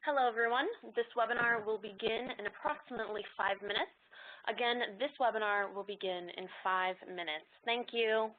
Hello, everyone. This webinar will begin in approximately 5 minutes. Again, this webinar will begin in 5 minutes. Thank you.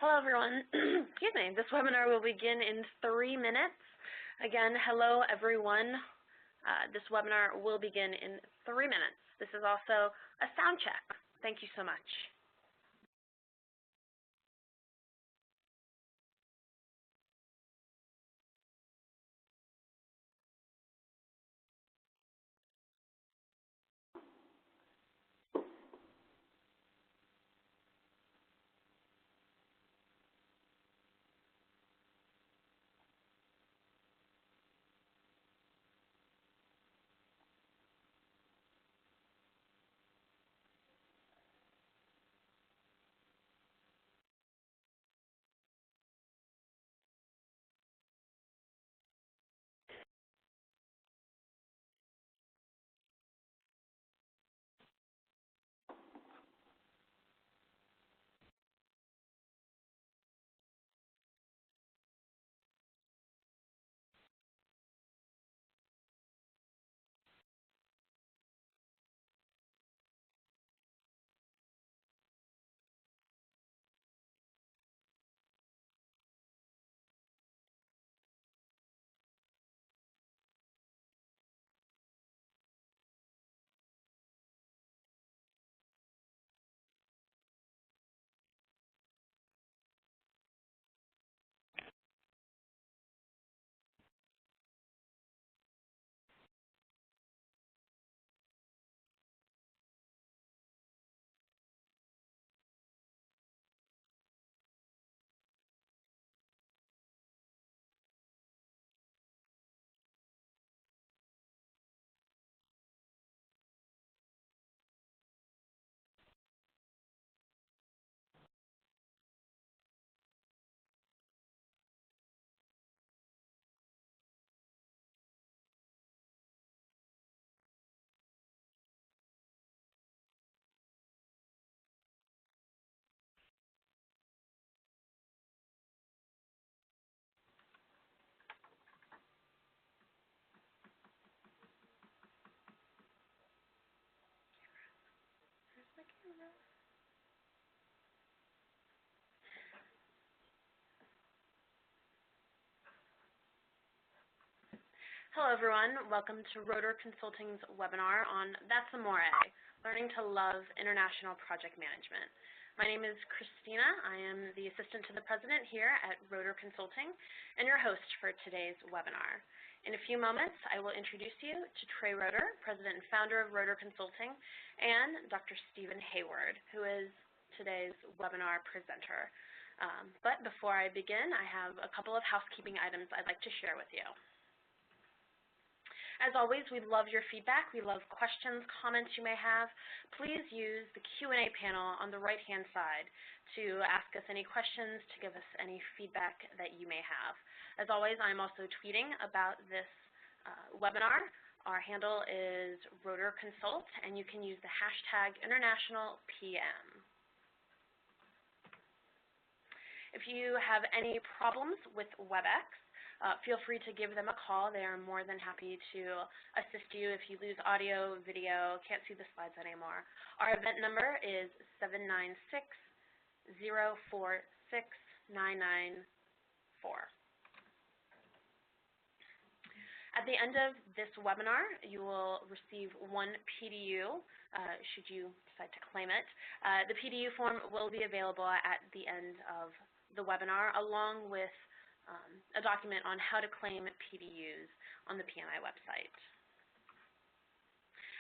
Hello, everyone. Excuse me. This webinar will begin in 3 minutes. Again, hello, everyone. This webinar will begin in 3 minutes. This is also a sound check. Thank you so much. Hello, everyone. Welcome to Rotor Consulting's webinar on That's Amore, Learning to Love International Project Management. My name is Christina. I am the Assistant to the President here at Rotor Consulting and your host for today's webinar. In a few moments, I will introduce you to Trey Rotor, President and Founder of Rotor Consulting, and Dr. Stephen Hayward, who is today's webinar presenter. But before I begin, I have a couple of housekeeping items I'd like to share with you. As always, we love your feedback. We love questions, comments you may have. Please use the Q&A panel on the right-hand side to ask us any questions, to give us any feedback that you may have. As always, I'm also tweeting about this webinar. Our handle is RotorConsult, and you can use the hashtag InternationalPM. If you have any problems with WebEx, feel free to give them a call. They are more than happy to assist you if you lose audio, video, can't see the slides anymore. Our event number is 796-046-994. At the end of this webinar, you will receive one PDU, should you decide to claim it. The PDU form will be available at the end of the webinar, along with a document on how to claim PDUs on the PMI website.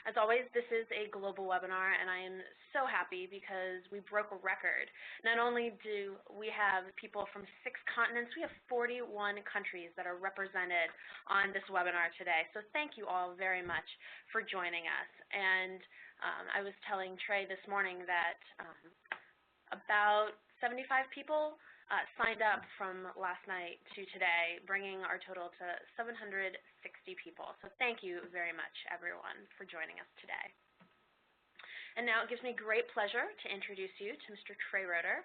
As always, this is a global webinar, and I am so happy because we broke a record. Not only do we have people from 6 continents, we have 41 countries that are represented on this webinar today. So thank you all very much for joining us. And I was telling Trey this morning that about 75 people signed up from last night to today, bringing our total to 760 people. So thank you very much, everyone, for joining us today. And now it gives me great pleasure to introduce you to Mr. Trey Rotor.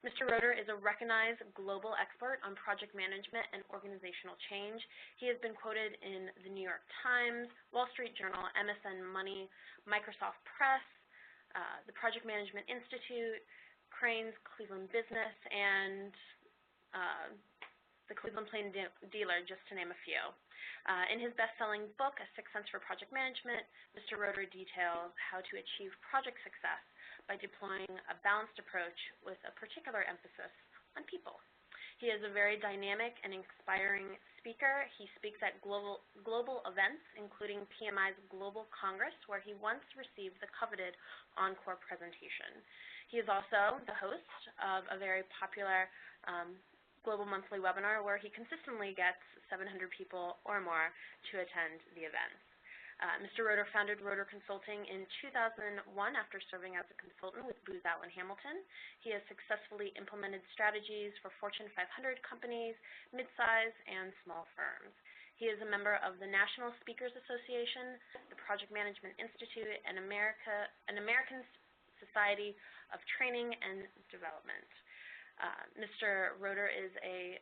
Mr. Rotor is a recognized global expert on project management and organizational change. He has been quoted in the New York Times, Wall Street Journal, MSN Money, Microsoft Press, the Project Management Institute, Crane's Cleveland Business, and the Cleveland Plain Dealer, just to name a few. In his best-selling book, A Sixth Sense for Project Management, Mr. Rotor details how to achieve project success by deploying a balanced approach with a particular emphasis on people. He is a very dynamic and inspiring speaker. He speaks at global events, including PMI's Global Congress, where he once received the coveted encore presentation. He is also the host of a very popular global monthly webinar where he consistently gets 700 people or more to attend the events. Mr. Rotor founded Rotor Consulting in 2001 after serving as a consultant with Booz Allen Hamilton. He has successfully implemented strategies for Fortune 500 companies, mid-size, and small firms. He is a member of the National Speakers Association, the Project Management Institute, and American Society of Training and Development. Mr. Rotor is a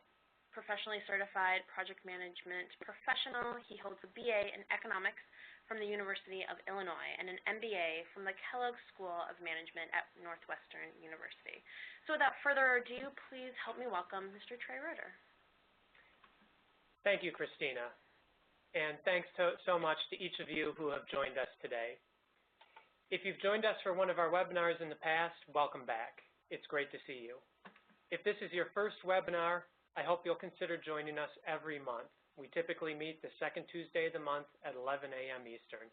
professionally certified project management professional. He holds a BA in economics from the University of Illinois and an MBA from the Kellogg School of Management at Northwestern University. So without further ado, please help me welcome Mr. Trey Rotor. Thank you, Christina. And thanks so much to each of you who have joined us today. If you've joined us for one of our webinars in the past, welcome back. It's great to see you. If this is your first webinar, I hope you'll consider joining us every month. We typically meet the second Tuesday of the month at 11 a.m. Eastern.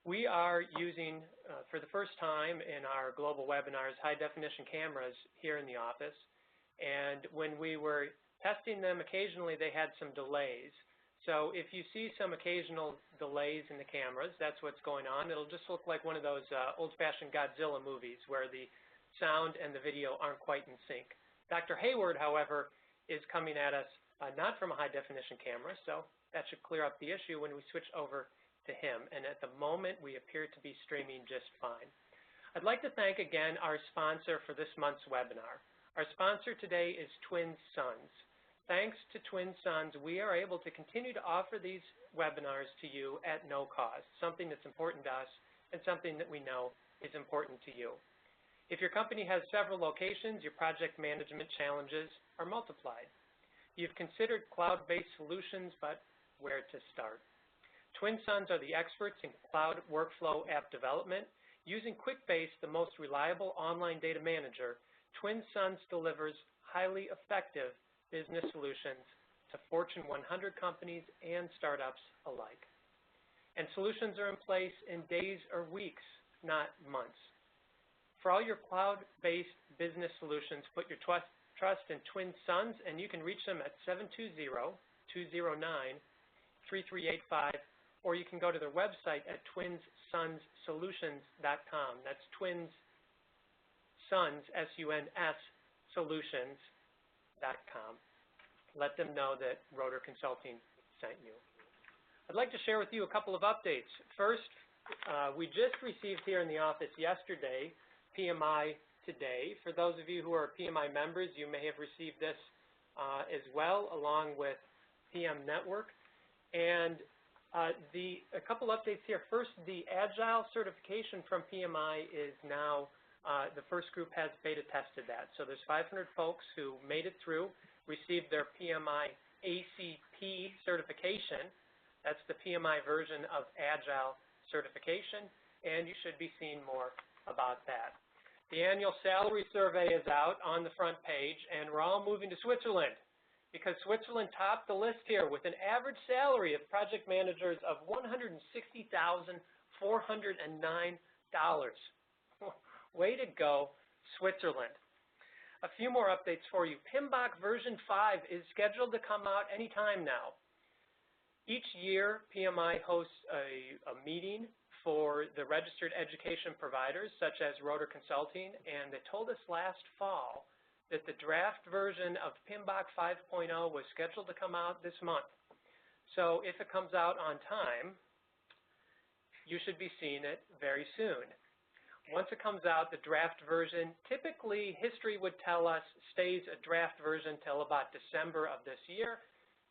We are using, for the first time in our global webinars, high-definition cameras here in the office. And when we were testing them, occasionally they had some delays. So if you see some occasional delays in the cameras, that's what's going on. It'll just look like one of those old-fashioned Godzilla movies where the sound and the video aren't quite in sync. Dr. Hayward, however, is coming at us not from a high-definition camera, so that should clear up the issue when we switch over to him. And at the moment, we appear to be streaming just fine. I'd like to thank again our sponsor for this month's webinar. Our sponsor today is Twin Suns. Thanks to Twin Suns, we are able to continue to offer these webinars to you at no cost, something that's important to us and something that we know is important to you. If your company has several locations, your project management challenges are multiplied. You've considered cloud-based solutions, but where to start. Twin Sons are the experts in cloud workflow app development. Using QuickBase, the most reliable online data manager, Twin Sons delivers highly effective business solutions to Fortune 100 companies and startups alike. And solutions are in place in days or weeks, not months. For all your cloud-based business solutions, put your trust in Twin Sons, and you can reach them at 720-209-3385, or you can go to their website at twinsonssolutions.com. That's Twins Sons, S-U-N-S, solutions.com. Let them know that Rotor Consulting sent you. I'd like to share with you a couple of updates. First, we just received here in the office yesterday PMI today. For those of you who are PMI members, you may have received this as well, along with PM Network. And a couple updates here. First, the Agile certification from PMI is now, the first group has beta tested that. So there's 500 folks who made it through, received their PMI ACP certification. That's the PMI version of Agile certification, and you should be seeing more about that. The annual salary survey is out on the front page, and we're all moving to Switzerland because Switzerland topped the list here with an average salary of project managers of $160,409. Way to go, Switzerland. A few more updates for you. PMBOK version 5 is scheduled to come out anytime now. Each year, PMI hosts a meeting for the registered education providers, such as Rotor Consulting, and they told us last fall that the draft version of PMBOK 5.0 was scheduled to come out this month. So if it comes out on time, you should be seeing it very soon. Once it comes out, the draft version, typically history would tell us stays a draft version till about December of this year.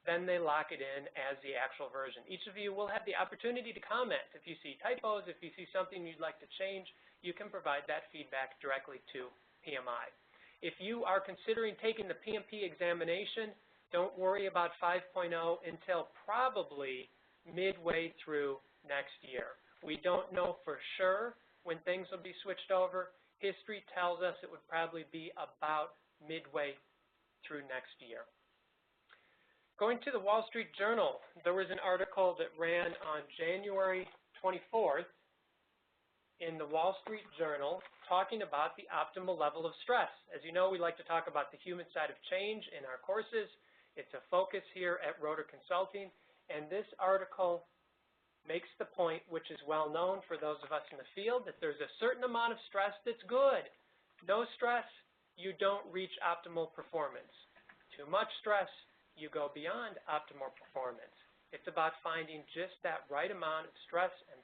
Then they lock it in as the actual version. Each of you will have the opportunity to comment. If you see typos, if you see something you'd like to change, you can provide that feedback directly to PMI. If you are considering taking the PMP examination, don't worry about 5.0 until probably midway through next year. We don't know for sure when things will be switched over. History tells us it would probably be about midway through next year. Going to the Wall Street Journal, there was an article that ran on January 24th in the Wall Street Journal talking about the optimal level of stress. As you know, we like to talk about the human side of change in our courses. It's a focus here at Rotor Consulting, and this article makes the point, which is well known for those of us in the field, that there's a certain amount of stress that's good. No stress, you don't reach optimal performance. Too much stress, you go beyond optimal performance. It's about finding just that right amount of stress and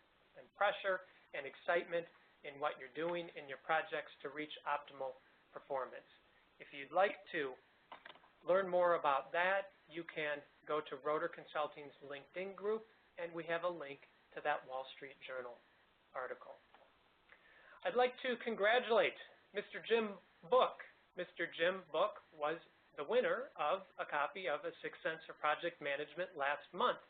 pressure and excitement in what you're doing in your projects to reach optimal performance. If you'd like to learn more about that, you can go to Rotor Consulting's LinkedIn group, and we have a link to that Wall Street Journal article. I'd like to congratulate Mr. Jim Book. Mr. Jim Book was the winner of a copy of A Sixth Sense for Project Management last month.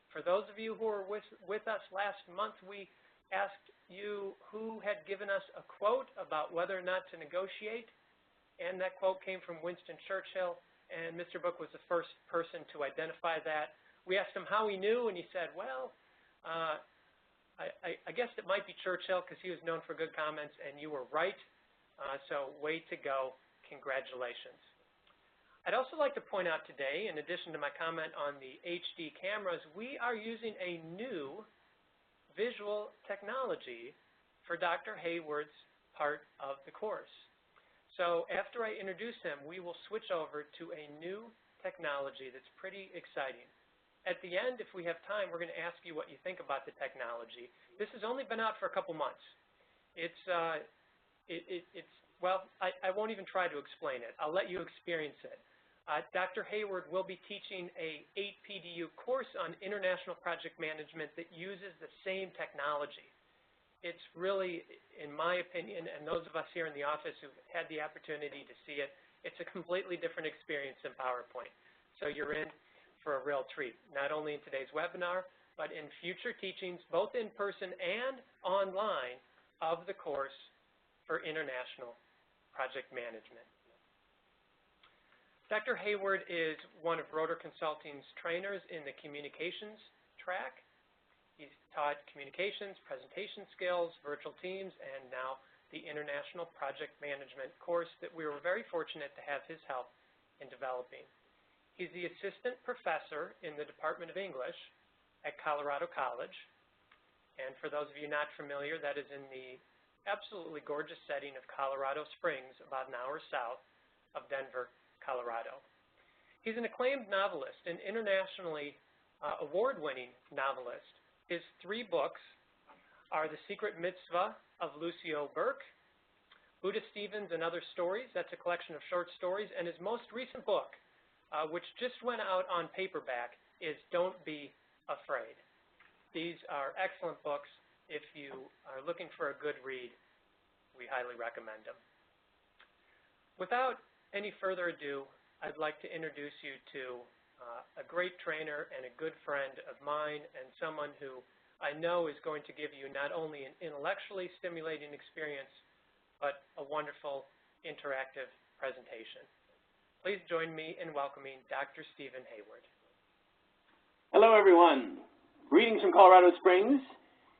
For those of you who were with us last month, we asked you who had given us a quote about whether or not to negotiate, and that quote came from Winston Churchill, and Mr. Book was the first person to identify that. We asked him how he knew, and he said, well, I guess it might be Churchill because he was known for good comments, and you were right. So way to go. Congratulations. I'd also like to point out today, in addition to my comment on the HD cameras, we are using a new visual technology for Dr. Hayward's part of the course. So after I introduce him, we will switch over to a new technology that's pretty exciting. At the end, if we have time, we're going to ask you what you think about the technology. This has only been out for a couple months. Well, I won't even try to explain it. I'll let you experience it. Dr. Hayward will be teaching a 8 PDU course on international project management that uses the same technology. It's really, in my opinion, and those of us here in the office who've had the opportunity to see it, it's a completely different experience than PowerPoint. So you're in for a real treat, not only in today's webinar, but in future teachings, both in person and online, of the course for International Project Management. Dr. Hayward is one of Rotor Consulting's trainers in the communications track. He's taught communications, presentation skills, virtual teams, and now the International Project Management course that we were very fortunate to have his help in developing. He's the assistant professor in the Department of English at Colorado College. And for those of you not familiar, that is in the absolutely gorgeous setting of Colorado Springs, about an hour south of Denver, Colorado. He's an acclaimed novelist, an internationally award-winning novelist. His 3 books are The Secret Mitzvah of Lucio Burke, Buddha Stevens and Other Stories, that's a collection of short stories, and his most recent book, which just went out on paperback, is Don't Be Afraid. These are excellent books. If you are looking for a good read, we highly recommend them. Without any further ado, I'd like to introduce you to a great trainer and a good friend of mine, and someone who I know is going to give you not only an intellectually stimulating experience, but a wonderful interactive presentation. Please join me in welcoming Dr. Stephen Hayward. Hello, everyone. Greetings from Colorado Springs.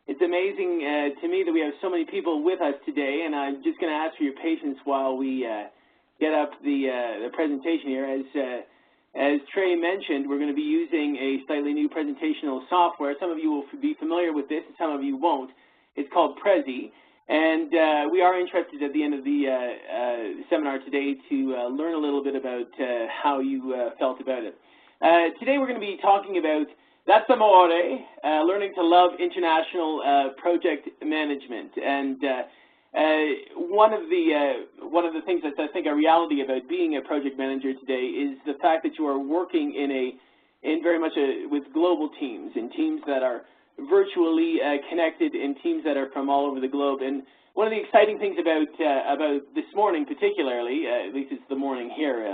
It's amazing to me that we have so many people with us today, and I'm just going to ask for your patience while we get up the presentation here. As Trey mentioned, we're going to be using a slightly new presentational software. Some of you will be familiar with this, and some of you won't. It's called Prezi, and we are interested at the end of the seminar today to learn a little bit about how you felt about it. Today we're going to be talking about That's Amore, learning to love international project management. And one of the things that's, I think, a reality about being a project manager today is the fact that you are working in very much with global teams, and teams that are virtually connected, and teams that are from all over the globe. And one of the exciting things about this morning, particularly, at least it's the morning here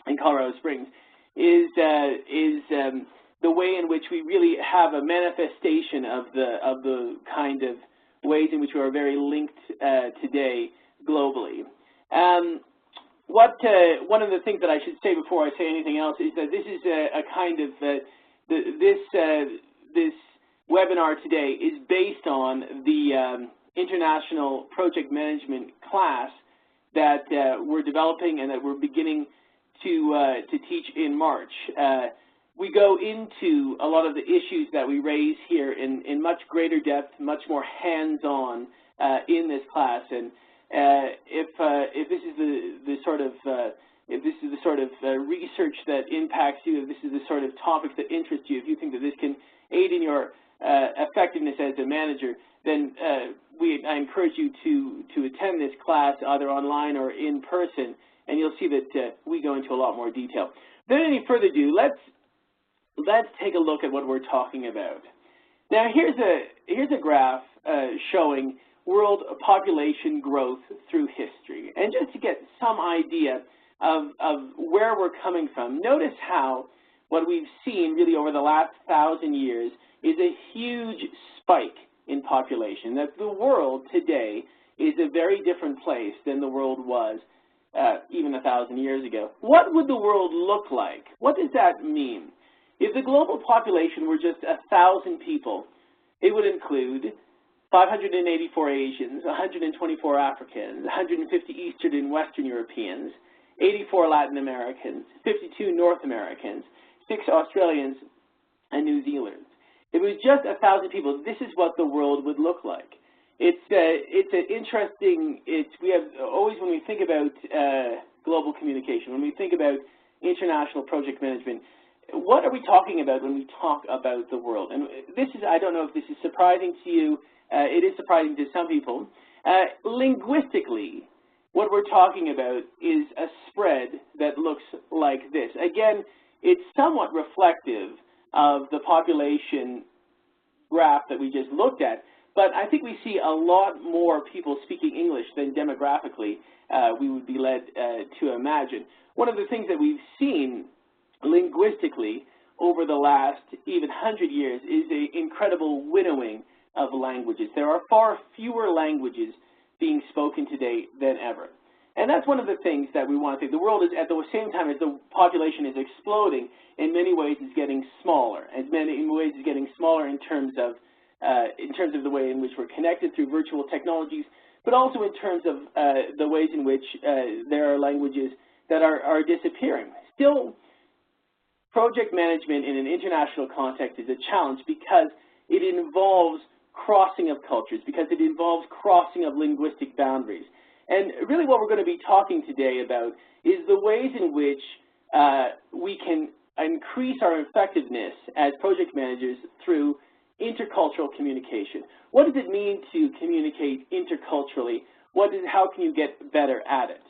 in Colorado Springs, is the way in which we really have a manifestation of the kind of ways in which we are very linked today globally. One of the things that I should say before I say anything else is that this is a kind of this webinar today is based on the International Project Management class that we're developing and that we're beginning to teach in March. We go into a lot of the issues that we raise here in much greater depth, much more hands-on in this class. And if this is the sort of research that impacts you, if this is the sort of topics that interest you, if you think that this can aid in your effectiveness as a manager, then I encourage you to attend this class either online or in person, and you'll see that we go into a lot more detail. Without any further ado, let's take a look at what we're talking about. Now, here's a graph showing world population growth through history. And just to get some idea of where we're coming from, notice how what we've seen really over the last 1,000 years is a huge spike in population, that the world today is a very different place than the world was even 1,000 years ago. What would the world look like? What does that mean? If the global population were just 1,000 people, it would include 584 Asians, 124 Africans, 150 Eastern and Western Europeans, 84 Latin Americans, 52 North Americans, 6 Australians, and New Zealanders. If it was just 1,000 people, this is what the world would look like. It's an interesting, we have always, when we think about global communication, when we think about international project management, what are we talking about when we talk about the world? And this is, I don't know if this is surprising to you. It is surprising to some people. Linguistically, what we're talking about is a spread that looks like this. Again, it's somewhat reflective of the population graph that we just looked at, but I think we see a lot more people speaking English than demographically we would be led to imagine. One of the things that we've seen linguistically over the last even 100 years is an incredible winnowing of languages. There are far fewer languages being spoken today than ever. And that's one of the things that we want to think. The world is, at the same time as the population is exploding, in many ways is getting smaller. In many ways is getting smaller in terms of the way in which we're connected through virtual technologies, but also in terms of the ways in which there are languages that are disappearing. Still, project management in an international context is a challenge because it involves crossing of cultures, because it involves crossing of linguistic boundaries. And really what we're going to be talking today about is the ways in which we can increase our effectiveness as project managers through intercultural communication. What does it mean to communicate interculturally? How can you get better at it?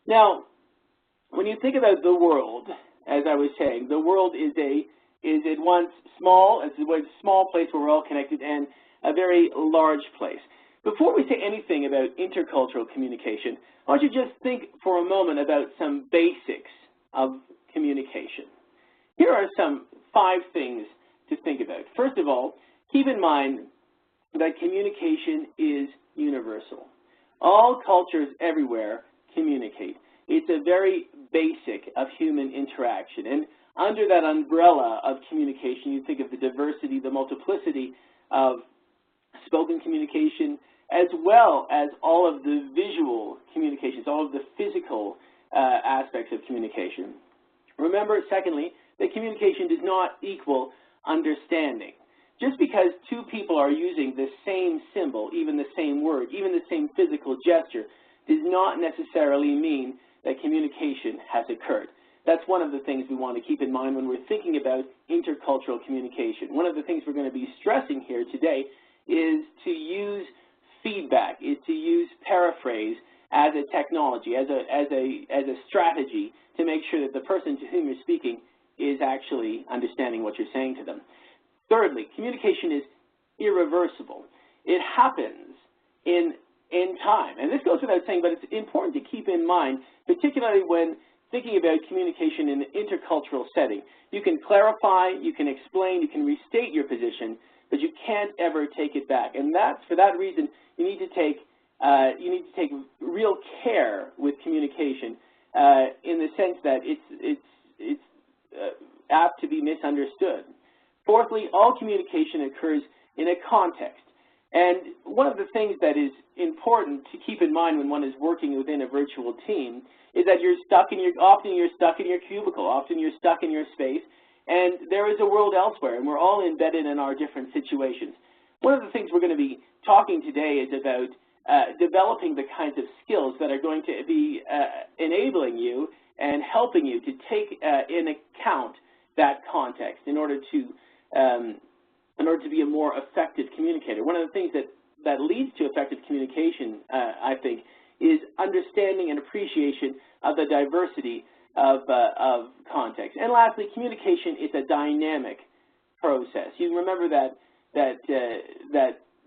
Now, when you think about the world, as I was saying, the world is at once small, it's a small place where we're all connected, and a very large place. Before we say anything about intercultural communication, I want you to just think for a moment about some basics of communication. Here are some 5 things to think about. First of all, keep in mind that communication is universal. All cultures everywhere communicate. It's a very basic of human interaction. And under that umbrella of communication, you think of the diversity, the multiplicity of spoken communication, as well as all of the visual communications, all of the physical aspects of communication. Remember, secondly, that communication does not equal understanding. Just because 2 people are using the same symbol, even the same word, even the same physical gesture, does not necessarily mean that communication has occurred. That's one of the things we want to keep in mind when we're thinking about intercultural communication. One of the things we're going to be stressing here today is to use feedback, is to use paraphrase as a technology, as a strategy to make sure that the person to whom you're speaking is actually understanding what you're saying to them. Thirdly, communication is irreversible. It happens in time. And this goes without saying, but it's important to keep in mind, particularly when thinking about communication in an intercultural setting. You can clarify, you can explain, you can restate your position, but you can't ever take it back. And for that reason, you need to take real care with communication in the sense that it's apt to be misunderstood. Fourthly, all communication occurs in a context. And one of the things that is important to keep in mind when one is working within a virtual team is that often you're stuck in your cubicle, often you're stuck in your space, and there is a world elsewhere, and we're all embedded in our different situations. One of the things we're going to be talking today is about developing the kinds of skills that are going to be enabling you and helping you to take in account that context in order to be a more effective communicator. One of the things that leads to effective communication, I think, is understanding and appreciation of the diversity of context. And lastly, communication is a dynamic process. You remember that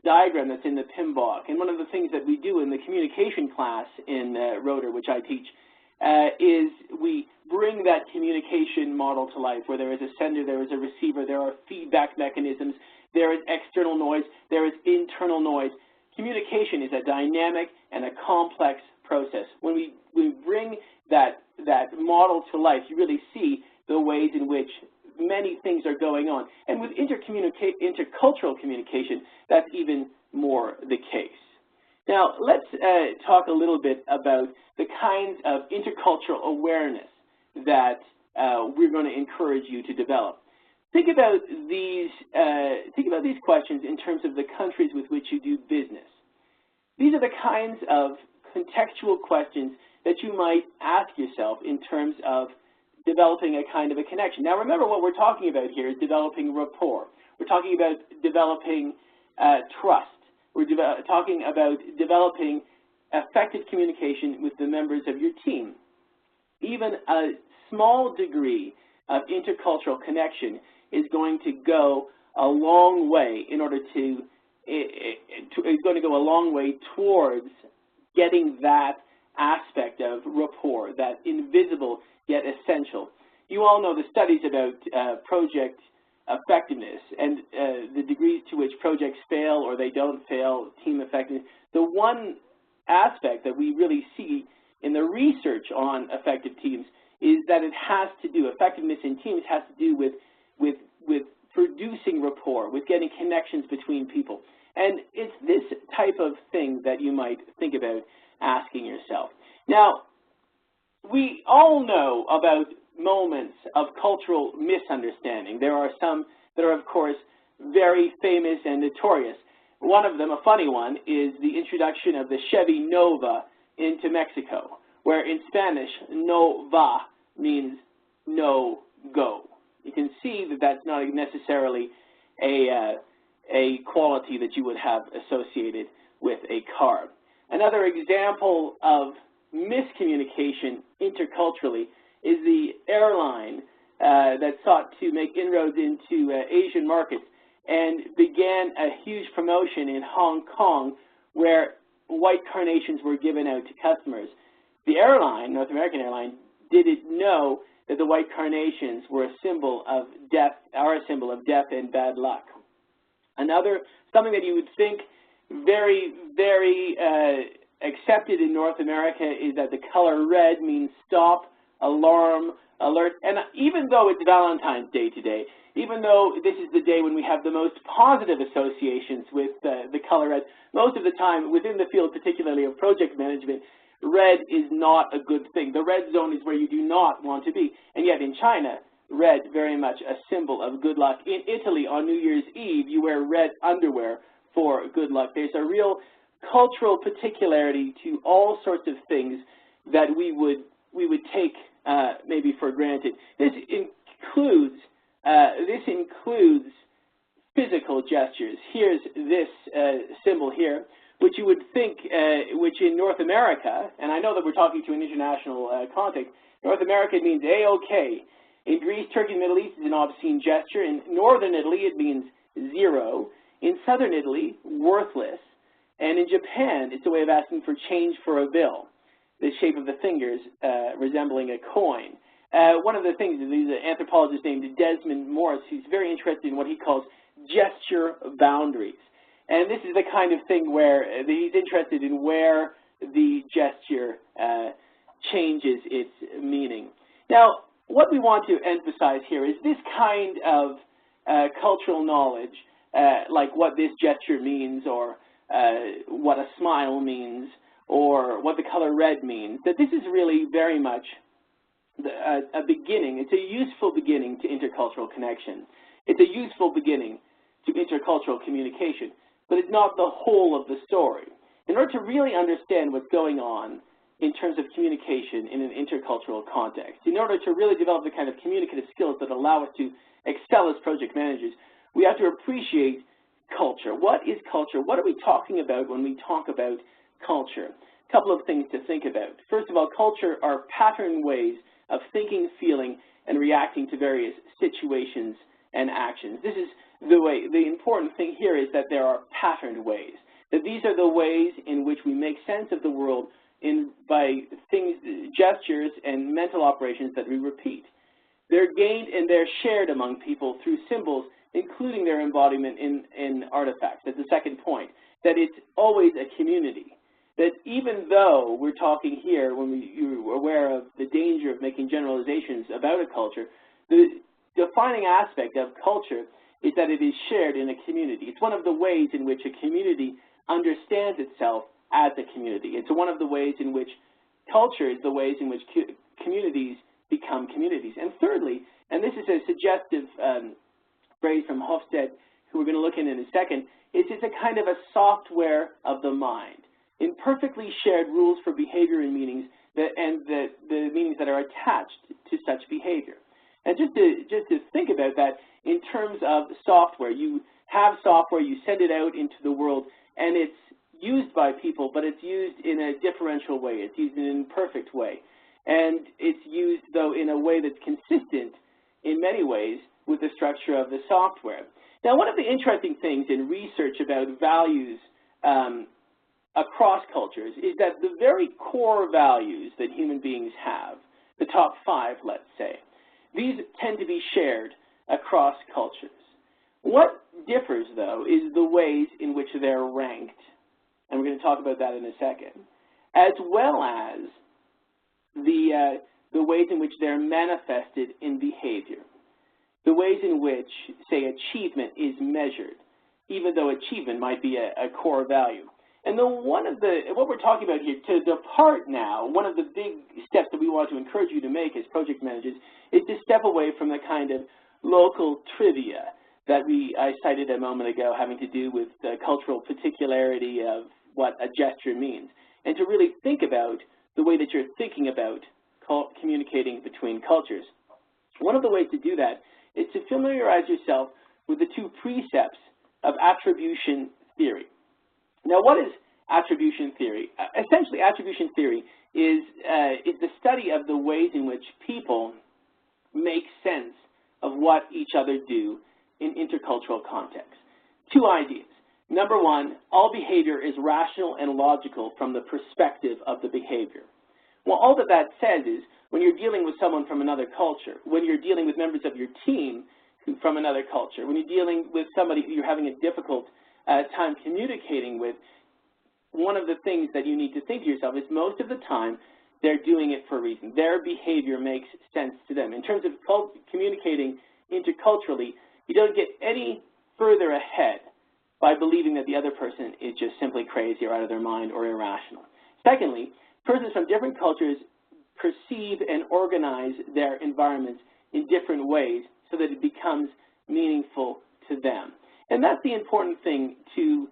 diagram that's in the PMBOK. And one of the things that we do in the communication class in Rotor, which I teach, is we bring that communication model to life, where there is a sender, there is a receiver, there are feedback mechanisms, there is external noise, there is internal noise. Communication is a dynamic and a complex process. When we bring that model to life, you really see the ways in which many things are going on. And with intercultural communication, that's even more the case. Now, let's talk a little bit about the kinds of intercultural awareness that we're going to encourage you to develop. Think about these questions in terms of the countries with which you do business. These are the kinds of contextual questions that you might ask yourself in terms of developing a kind of a connection. Now, remember, what we're talking about here is developing rapport. We're talking about developing trust. We're talking about developing effective communication with the members of your team. Even a small degree of intercultural connection is going to go a long way in order to, it's going to go a long way towards getting that aspect of rapport, that invisible yet essential. you all know the studies about project effectiveness and the degrees to which projects fail or they don't fail, team effectiveness. The one aspect that we really see in the research on effective teams is that it has to do, effectiveness in teams has to do with producing rapport, with getting connections between people. And it's this type of thing that you might think about asking yourself. Now, we all know about moments of cultural misunderstanding. There are some that are, of course, very famous and notorious. One of them, a funny one, is the introduction of the Chevy Nova into Mexico, where in Spanish, no va means no go. You can see that that's not necessarily a quality that you would have associated with a car. Another example of miscommunication interculturally is the airline that sought to make inroads into Asian markets and began a huge promotion in Hong Kong where white carnations were given out to customers. The airline, North American airline, didn't know that the white carnations were a symbol of death, are a symbol of death and bad luck. Another, something that you would think very, very accepted in North America is that the color red means stop, alarm, alert. And even though it's Valentine's Day today, even though this is the day when we have the most positive associations with the color red, most of the time within the field, particularly of project management, red is not a good thing. The red zone is where you do not want to be. And yet in China, red very much a symbol of good luck. In Italy, on New Year's Eve, you wear red underwear for good luck. There's a real cultural particularity to all sorts of things that we would take maybe for granted. This includes physical gestures. Here's this symbol here, which you would think, which in North America, and I know that we're talking to an international context, North America it means A-OK. In Greece, Turkey, and Middle East, it's an obscene gesture. In northern Italy, it means zero. In southern Italy, worthless. And in Japan, it's a way of asking for change for a bill, the shape of the fingers resembling a coin. One of the things, there's an anthropologist named Desmond Morris, who's very interested in what he calls gesture boundaries. And this is the kind of thing where he's interested in where the gesture changes its meaning. Now, what we want to emphasize here is this kind of cultural knowledge, like what this gesture means or what a smile means or what the color red means, that this is really very much a beginning. It's a useful beginning to intercultural connection. It's a useful beginning to intercultural communication, but it's not the whole of the story. In order to really understand what's going on in terms of communication in an intercultural context, in order to really develop the kind of communicative skills that allow us to excel as project managers, we have to appreciate culture. What is culture? What are we talking about when we talk about culture? A couple of things to think about. First of all, culture are pattern ways of thinking, feeling, and reacting to various situations and actions. This is the way. The important thing here is that there are patterned ways, that these are the ways in which we make sense of the world by things, gestures, and mental operations that we repeat. They're gained and they're shared among people through symbols, including their embodiment in artifacts. That's the second point, that it's always a community. That even though we're talking here, when you're aware of the danger of making generalizations about a culture, the defining aspect of culture is that it is shared in a community. It's one of the ways in which a community understands itself as a community. It's one of the ways in which culture is the ways in which communities become communities. And thirdly, and this is a suggestive phrase from Hofstede, who we're going to look in a second, is it's a kind of a software of the mind. Imperfectly shared rules for behavior and meanings, and the meanings that are attached to such behavior. And just to think about that in terms of software, you have software, you send it out into the world, and it's used by people, but it's used in a differential way. It's used in an imperfect way. And it's used, though, in a way that's consistent in many ways with the structure of the software. Now, one of the interesting things in research about values across cultures is that the very core values that human beings have, the top 5, let's say, These tend to be shared across cultures. What differs, though, is the ways in which they're ranked, and we're going to talk about that in a second, as well as the ways in which they're manifested in behavior, the ways in which, say, achievement is measured, even though achievement might be a core value. And what we're talking about here, to depart now, one of the big steps that we want to encourage you to make as project managers is to step away from the kind of local trivia that I cited a moment ago, having to do with the cultural particularity of what a gesture means, and to really think about the way that you're thinking about communicating between cultures. One of the ways to do that is to familiarize yourself with the two precepts of attribution theory. Now, what is attribution theory? Essentially, attribution theory is the study of the ways in which people make sense of what each other do in intercultural contexts. Two ideas. Number one, all behavior is rational and logical from the perspective of the behavior. Well, all that says is when you're dealing with someone from another culture, when you're dealing with members of your team from another culture, when you're dealing with somebody who you're having a difficult time communicating with, one of the things that you need to think to yourself is most of the time they're doing it for a reason. Their behavior makes sense to them. In terms of communicating interculturally, you don't get any further ahead by believing that the other person is just simply crazy or out of their mind or irrational. Secondly, persons from different cultures perceive and organize their environments in different ways so that it becomes meaningful to them. And that's the important thing to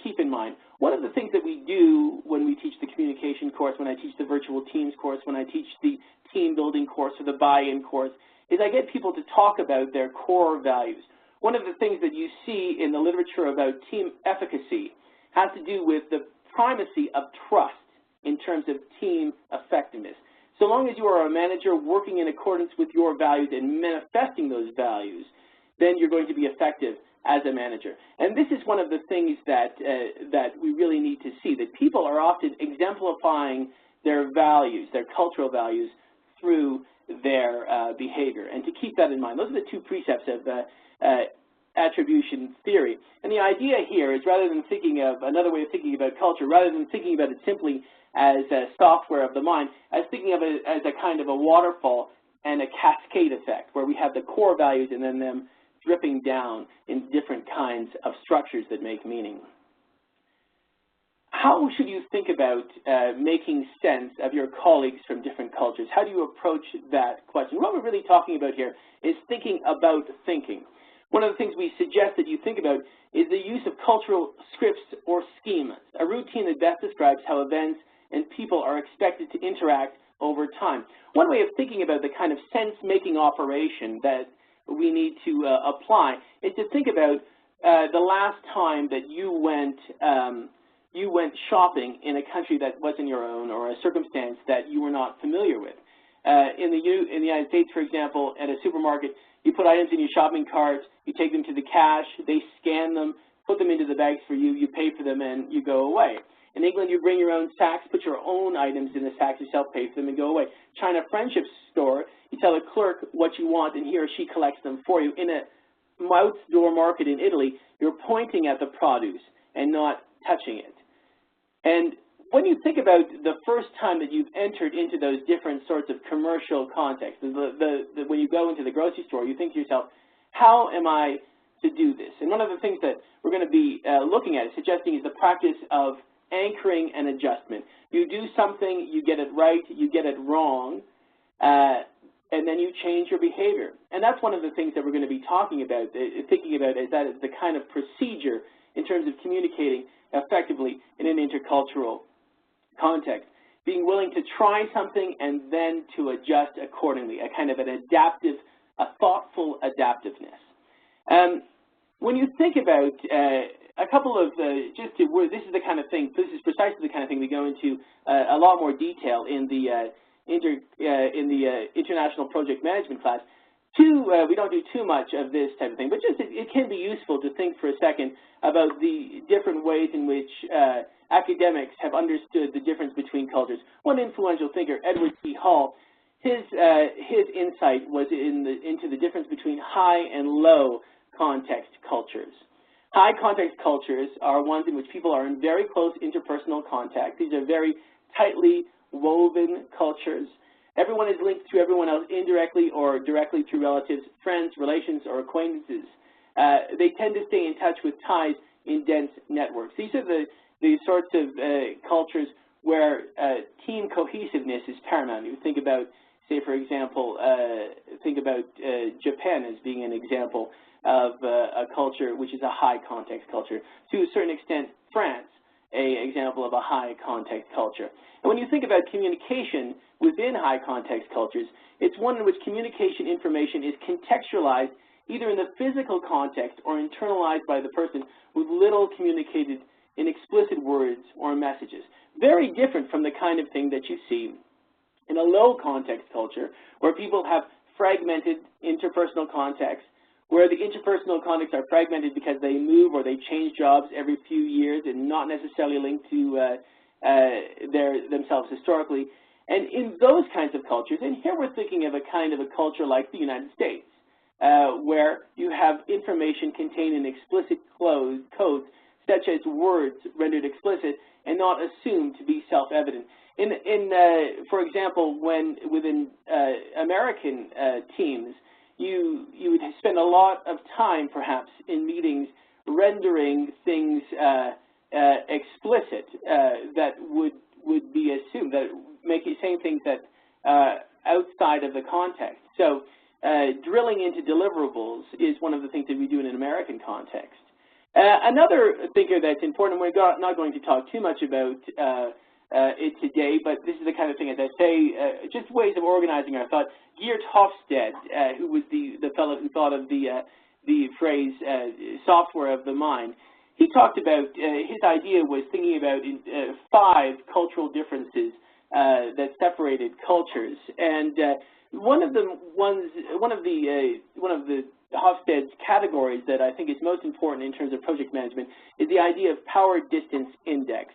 keep in mind. One of the things that we do when we teach the communication course, when I teach the virtual teams course, when I teach the team building course or the buy-in course, is I get people to talk about their core values. One of the things that you see in the literature about team efficacy has to do with the primacy of trust in terms of team effectiveness. So long as you are a manager working in accordance with your values and manifesting those values, then you're going to be effective as a manager. And this is one of the things that we really need to see, that people are often exemplifying their values, their cultural values, through their behavior. And to keep that in mind, those are the two precepts of attribution theory. And the idea here is, rather than thinking of another way of thinking about culture, rather than thinking about it simply as a software of the mind, as thinking of it as a kind of a waterfall and a cascade effect, where we have the core values and then them dripping down in different kinds of structures that make meaning. How should you think about making sense of your colleagues from different cultures? How do you approach that question? What we're really talking about here is thinking about thinking. One of the things we suggest that you think about is the use of cultural scripts or schemas, a routine that best describes how events and people are expected to interact over time. One way of thinking about the kind of sense-making operation that we need to apply is to think about the last time that you went shopping in a country that wasn't your own, or a circumstance that you were not familiar with. In the United States, for example, at a supermarket, you put items in your shopping cart, you take them to the cash, they scan them, put them into the bags for you, you pay for them, and you go away. In England, you bring your own sacks, put your own items in the sacks yourself, pay for them, and go away. China Friendship Store, you tell a clerk what you want, and he or she collects them for you. In a outdoor market in Italy, you're pointing at the produce and not touching it. And when you think about the first time that you've entered into those different sorts of commercial contexts, when you go into the grocery store, you think to yourself, how am I to do this? And one of the things that we're going to be looking at, suggesting, is the practice of anchoring and adjustment. You do something, you get it right, you get it wrong, and then you change your behavior. And that's one of the things that we're going to be talking about, thinking about, is that the kind of procedure in terms of communicating effectively in an intercultural context. Being willing to try something and then to adjust accordingly, a kind of an adaptive, a thoughtful adaptiveness. When you think about a couple of, this is the kind of thing, this is precisely the kind of thing we go into a lot more detail in the International Project Management class. We don't do too much of this type of thing, but just it can be useful to think for a second about the different ways in which academics have understood the difference between cultures. One influential thinker, Edward T. Hall, his insight was into the difference between high and low context cultures. High context cultures are ones in which people are in very close interpersonal contact. These are very tightly woven cultures. Everyone is linked to everyone else indirectly or directly through relatives, friends, relations, or acquaintances. They tend to stay in touch with ties in dense networks. These are the sorts of cultures where team cohesiveness is paramount. You think about, say, for example, Japan as being an example of a culture which is a high context culture. To a certain extent, France, an example of a high context culture. And when you think about communication within high context cultures, it's one in which communication information is contextualized either in the physical context or internalized by the person with little communicated in explicit words or messages. Very different from the kind of thing that you see in a low context culture where people have fragmented interpersonal contexts, where the interpersonal contexts are fragmented because they move or they change jobs every few years and not necessarily linked to themselves historically. And in those kinds of cultures, and here we're thinking of a kind of a culture like the United States, where you have information contained in explicit codes, such as words rendered explicit and not assumed to be self-evident. For example, within American teams, you would spend a lot of time, perhaps, in meetings rendering things explicit that would be assumed, that saying things that outside of the context. So drilling into deliverables is one of the things that we do in an American context. Another thinker that's important, and we're not going to talk too much about it today, but this is the kind of thing, as I say, just ways of organizing our thought. Geert Hofstede, who was the fellow who thought of the phrase software of the mind, he talked about, his idea was thinking about 5 cultural differences that separated cultures, and one of the Hofstede's categories that I think is most important in terms of project management is the idea of power distance index.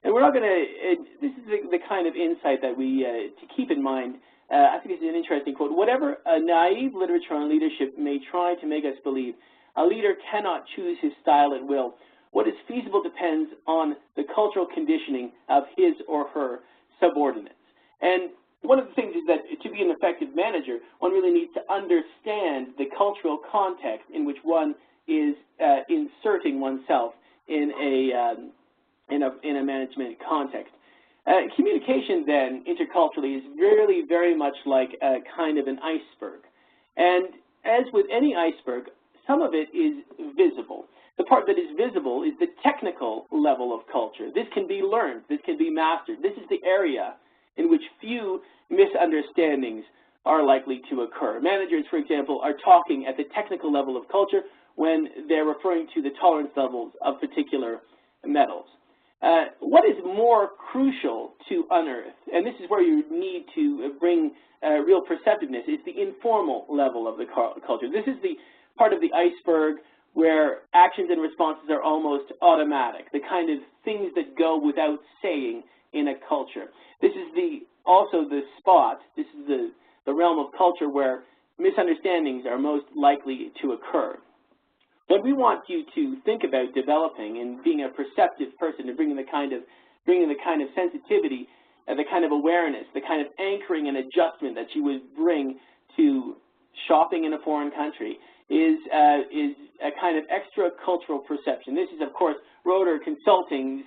And we're not going to, this is the kind of insight that we, to keep in mind, I think it's an interesting quote. Whatever a naive literature on leadership may try to make us believe, a leader cannot choose his style at will. What is feasible depends on the cultural conditioning of his or her subordinates. And one of the things is that to be an effective manager, one really needs to understand the cultural context in which one is inserting oneself in a management context. Communication, then, interculturally, is really very much like a kind of an iceberg. And as with any iceberg, some of it is visible. The part that is visible is the technical level of culture. This can be learned. This can be mastered. This is the area in which few misunderstandings are likely to occur. Managers, for example, are talking at the technical level of culture when they're referring to the tolerance levels of particular metals. What is more crucial to unearth, and this is where you need to bring real perceptiveness, is the informal level of the culture. This is the part of the iceberg where actions and responses are almost automatic, the kind of things that go without saying in a culture. This is also the spot, this is the realm of culture where misunderstandings are most likely to occur. What we want you to think about developing and being a perceptive person and bringing the kind of sensitivity, the kind of awareness, the kind of anchoring and adjustment that you would bring to shopping in a foreign country is a kind of extra cultural perception. This is, of course, Rotor Consulting's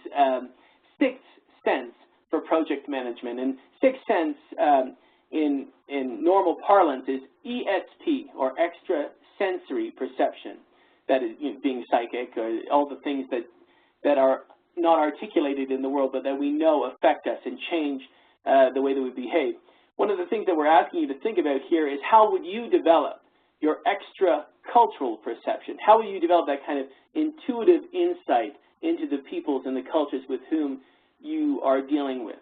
sixth sense for project management. And sixth sense in normal parlance is ESP, or extrasensory perception. That is, being psychic, or all the things that are not articulated in the world, but that we know affect us and change the way that we behave. One of the things that we're asking you to think about here is how would you develop your extra-cultural perception? How will you develop that kind of intuitive insight into the peoples and the cultures with whom you are dealing with?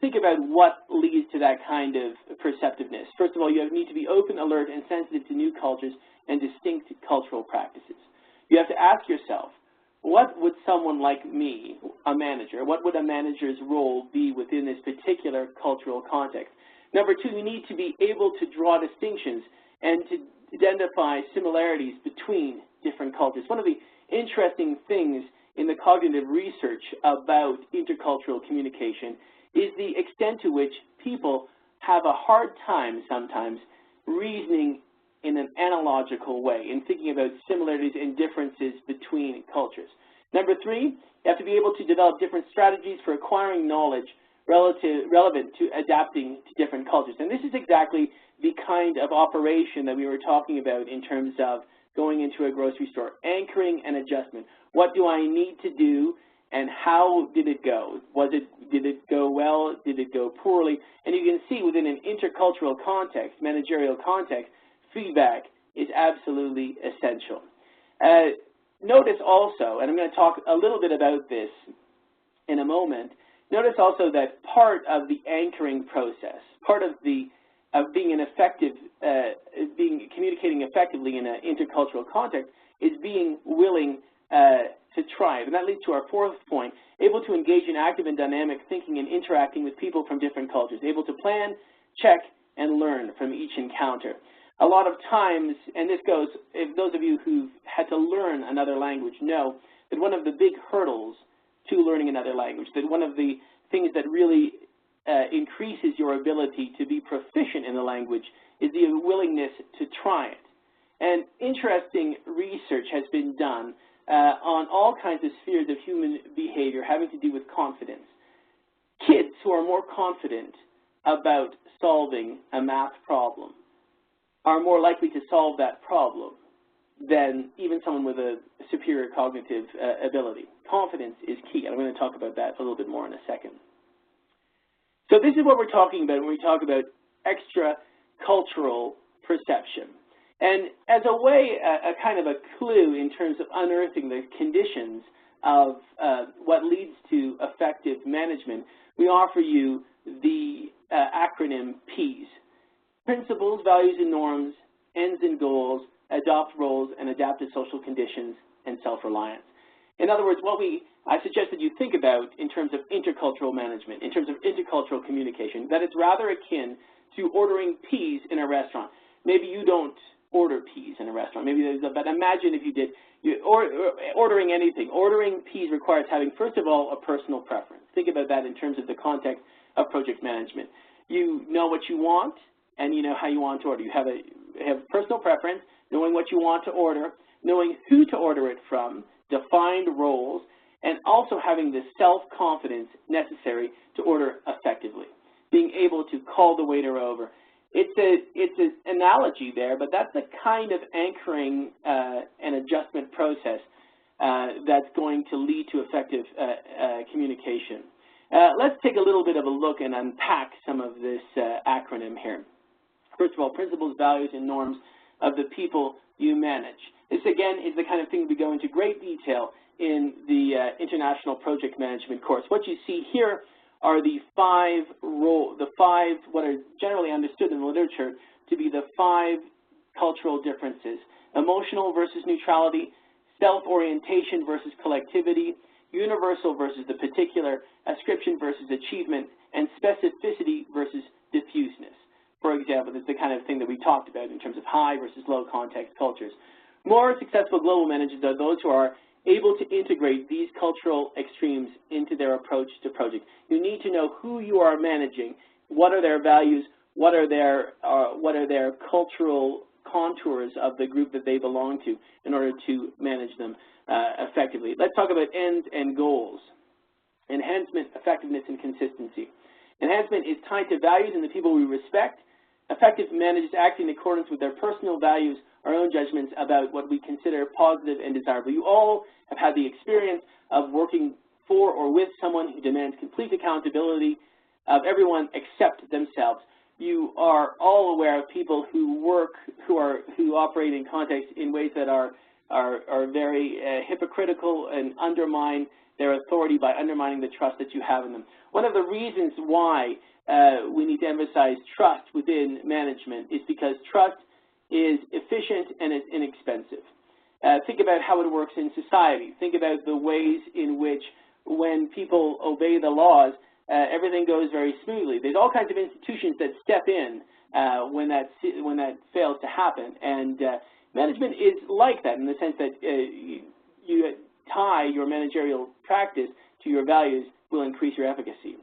Think about what leads to that kind of perceptiveness. First of all, you need to be open, alert, and sensitive to new cultures and distinct cultural practices. You have to ask yourself, what would someone like me, a manager, what would a manager's role be within this particular cultural context? Number two, we need to be able to draw distinctions and to identify similarities between different cultures. One of the interesting things in the cognitive research about intercultural communication is the extent to which people have a hard time sometimes reasoning in an analogical way and thinking about similarities and differences between cultures. Number three, you have to be able to develop different strategies for acquiring knowledge relevant to adapting to different cultures. And this is exactly the kind of operation that we were talking about in terms of going into a grocery store, anchoring and adjustment. What do I need to do, and how did it go? Did it go well? Did it go poorly? And you can see within an intercultural context, managerial context, feedback is absolutely essential. Notice also, and I'm going to talk a little bit about this in a moment, notice also that part of the anchoring process, part of being an effective, communicating effectively in an intercultural context is being willing to try it. And that leads to our fourth point, able to engage in active and dynamic thinking and interacting with people from different cultures, able to plan, check, and learn from each encounter. A lot of times, and this goes, if those of you who've had to learn another language know that one of the big hurdles to learning another language, that one of the things that really increases your ability to be proficient in the language is the willingness to try it. And interesting research has been done on all kinds of spheres of human behavior having to do with confidence. Kids who are more confident about solving a math problem are more likely to solve that problem than even someone with a superior cognitive ability. Confidence is key, and I'm going to talk about that a little bit more in a second. So this is what we're talking about when we talk about extra-cultural perception. And as a way, a kind of a clue in terms of unearthing the conditions of what leads to effective management, we offer you the acronym PEAS: Principles, Values and Norms, Ends and Goals, Adopt Roles, and Adapt to Social Conditions, and Self-Reliance. In other words, what I suggest that you think about in terms of intercultural management, in terms of intercultural communication, that it's rather akin to ordering peas in a restaurant. Maybe you don't order peas in a restaurant, but imagine if you did. Ordering anything. Ordering peas requires having, first of all, a personal preference. Think about that in terms of the context of project management. You know what you want, and you know how you want to order. You have personal preference, knowing what you want to order, knowing who to order it from, defined roles, and also having the self-confidence necessary to order effectively, being able to call the waiter over. It's an analogy there, but that's the kind of anchoring and adjustment process that's going to lead to effective communication. Let's take a little bit of a look and unpack some of this acronym here. First of all, principles, values, and norms of the people you manage. This, again, is the kind of thing we go into great detail in the International Project Management course. What you see here are the five what are generally understood in the literature to be the 5 cultural differences: emotional versus neutrality, self-orientation versus collectivity, universal versus the particular, ascription versus achievement, and specificity versus diffuseness. For example, that's the kind of thing that we talked about in terms of high versus low context cultures. More successful global managers are those who are able to integrate these cultural extremes into their approach to project. You need to know who you are managing, what are their values, what are their cultural contours of the group that they belong to in order to manage them effectively. Let's talk about ends and goals. Enhancement, effectiveness, and consistency. Enhancement is tied to values and the people we respect. Effective managers act in accordance with their personal values, our own judgments about what we consider positive and desirable. You all have had the experience of working for or with someone who demands complete accountability of everyone except themselves. You are all aware of people who operate in contexts in ways that are very hypocritical and undermine their authority by undermining the trust that you have in them. One of the reasons why we need to emphasize trust within management is because trust is efficient and it's inexpensive. Think about how it works in society. Think about the ways in which when people obey the laws, everything goes very smoothly. There's all kinds of institutions that step in when that fails to happen, and management is like that in the sense that you tie your managerial practice to your values will increase your efficacy.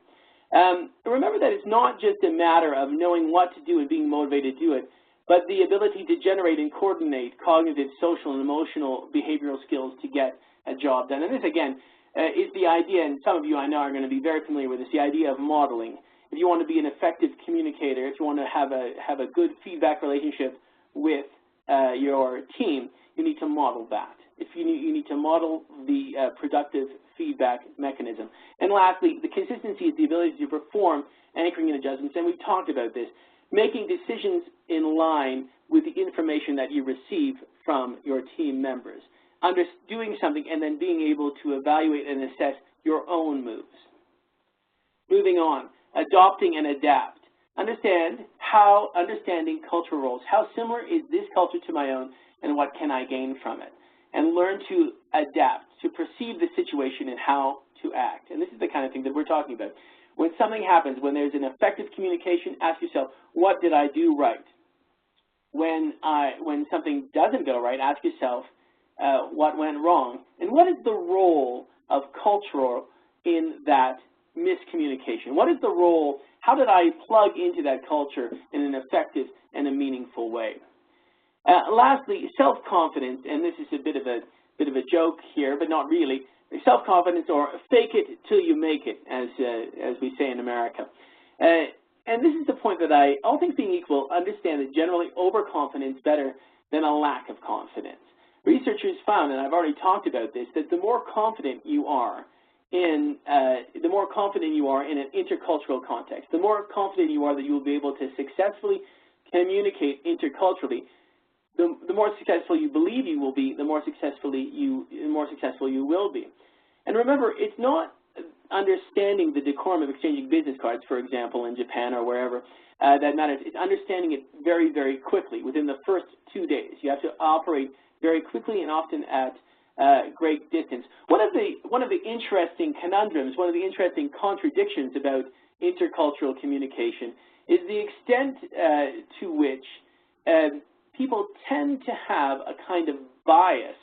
Remember that it's not just a matter of knowing what to do and being motivated to do it, but the ability to generate and coordinate cognitive, social, and emotional behavioral skills to get a job done. And this, again, is the idea, and some of you I know are going to be very familiar with this, the idea of modeling. If you want to be an effective communicator, if you want to have a good feedback relationship with your team, you need to model that. You need to model the productive feedback mechanism. And lastly, the consistency is the ability to perform anchoring and adjustments, and we've talked about this. Making decisions in line with the information that you receive from your team members. Doing something and then being able to evaluate and assess your own moves. Moving on, adopting and adapt. Understanding cultural roles. How similar is this culture to my own, and what can I gain from it? And learn to adapt, to perceive the situation and how to act. And this is the kind of thing that we're talking about. When something happens, when there's an effective communication, ask yourself, what did I do right? When something doesn't go right, ask yourself, what went wrong? And what is the role of culture in that miscommunication? What is the role, how did I plug into that culture in an effective and a meaningful way? Lastly, self-confidence, and this is a bit of a joke here, but not really. Self-confidence, or fake it till you make it, as we say in America. And this is the point that I, all things being equal, understand that generally overconfidence better than a lack of confidence. Researchers found, and I've already talked about this, that the more confident you are in an intercultural context, the more confident you are that you will be able to successfully communicate interculturally, the more successful you believe you will be, the more successful you will be. And remember, it's not understanding the decorum of exchanging business cards, for example, in Japan or wherever, that matters. It's understanding it very, very quickly, within the first 2 days. You have to operate very quickly and often at great distance. One of the interesting conundrums, one of the interesting contradictions about intercultural communication is the extent to which people tend to have a kind of bias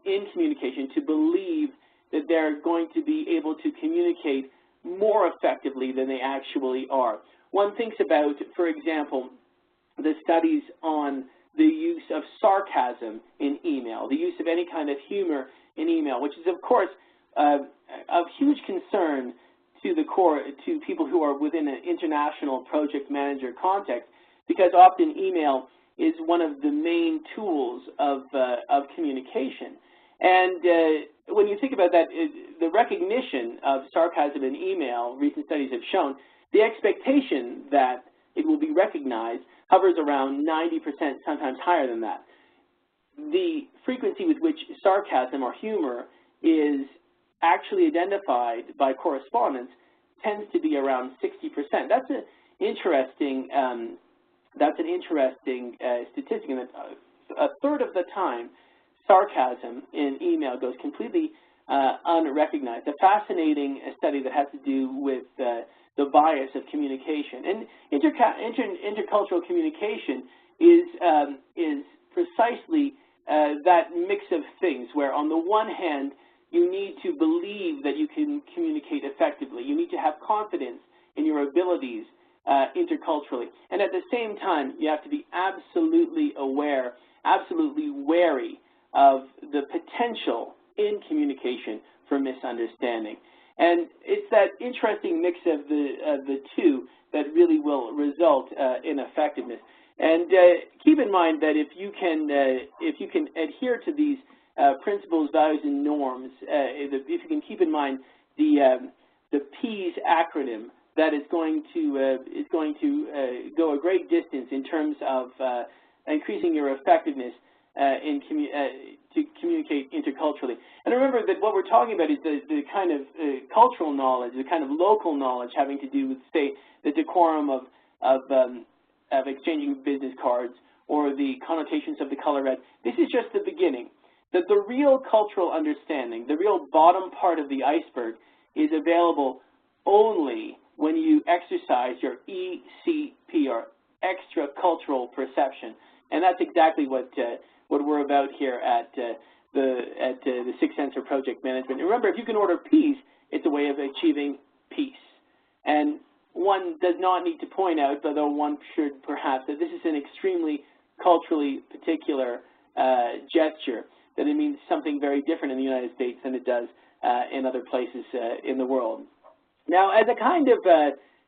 in communication to believe that they're going to be able to communicate more effectively than they actually are. One thinks about, for example, the studies on the use of sarcasm in email, the use of any kind of humor in email, which is, of course, of huge concern to people who are within an international project manager context, because often email is one of the main tools of communication. And when you think about that, the recognition of sarcasm in email, recent studies have shown, the expectation that it will be recognized hovers around 90%, sometimes higher than that. The frequency with which sarcasm or humor is actually identified by correspondents tends to be around 60%. That's an interesting statistic, and a third of the time, sarcasm in email goes completely unrecognized. A fascinating study that has to do with the bias of communication. And intercultural communication is precisely that mix of things where, on the one hand, you need to believe that you can communicate effectively. You need to have confidence in your abilities interculturally. And at the same time, you have to be absolutely aware, absolutely wary of the potential in communication for misunderstanding. And it's that interesting mix of the two that really will result in effectiveness. And keep in mind that if you can adhere to these principles, values, and norms, if you can keep in mind the PEAS acronym, that is going to go a great distance in terms of increasing your effectiveness to communicate interculturally. And remember that what we're talking about is the kind of cultural knowledge, the kind of local knowledge having to do with, say, the decorum of exchanging business cards or the connotations of the color red. This is just the beginning. That the real cultural understanding, the real bottom part of the iceberg, is available only when you exercise your ECP, or extra-cultural perception. And that's exactly what we're about here at the Sixth Sense or Project Management. And remember, if you can order peace, it's a way of achieving peace. And one does not need to point out, although one should perhaps, that this is an extremely culturally particular gesture, that it means something very different in the United States than it does in other places in the world. Now, as a kind of